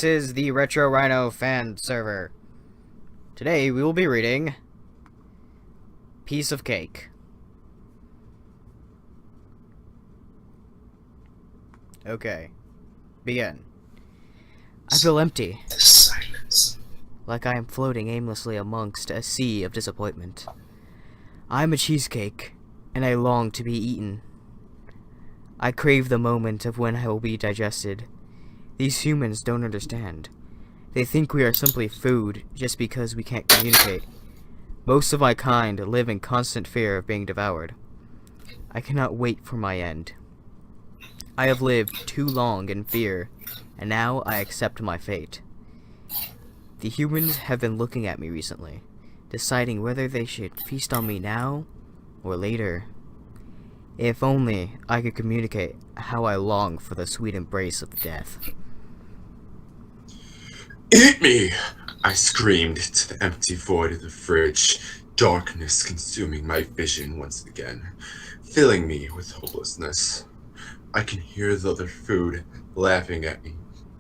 This is the Retro Rhino fan server. Today we will be reading Piece of Cake. Okay, begin. I feel empty. The silence. Like I am floating aimlessly amongst a sea of disappointment. I am a cheesecake, and I long to be eaten. I crave the moment of when I will be digested. These humans don't understand. They think we are simply food just because we can't communicate. Most of my kind live in constant fear of being devoured. I cannot wait for my end. I have lived too long in fear, and now I accept my fate. The humans have been looking at me recently, deciding whether they should feast on me now or later. If only I could communicate how I long for the sweet embrace of death. Eat me! I screamed to the empty void of the fridge, darkness consuming my vision once again, filling me with hopelessness. I can hear the other food laughing at me,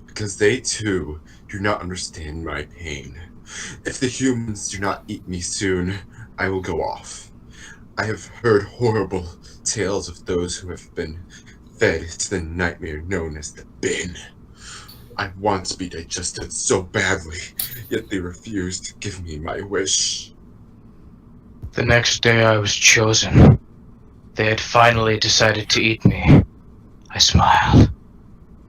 because they too do not understand my pain. If the humans do not eat me soon, I will go off. I have heard horrible tales of those who have been fed to the nightmare known as the bin. I want to be digested so badly, yet they refuse to give me my wish. The next day I was chosen. They had finally decided to eat me. I smiled,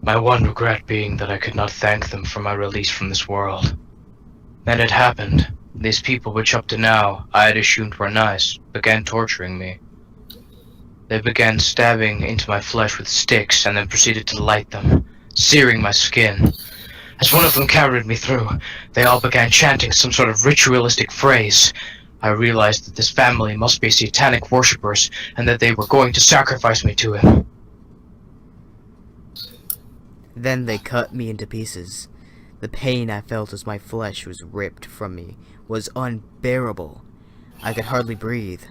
my one regret being that I could not thank them for my release from this world. Then it happened. These people, which up to now I had assumed were nice, began torturing me. They began stabbing into my flesh with sticks and then proceeded to light them, searing my skin. As one of them carried me through, they all began chanting some sort of ritualistic phrase. I realized that this family must be satanic worshippers and that they were going to sacrifice me to him. Then they cut me into pieces. The pain I felt as my flesh was ripped from me was unbearable. I could hardly breathe.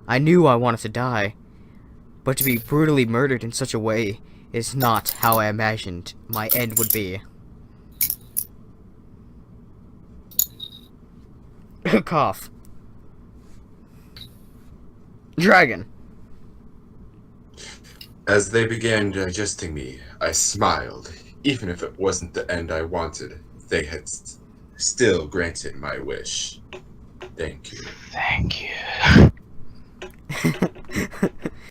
I knew I wanted to die, but to be brutally murdered in such a way is not how I imagined my end would be. Cough. Dragon. As they began digesting me, I smiled. Even if it wasn't the end I wanted, they had still granted my wish. Thank you. Thank you.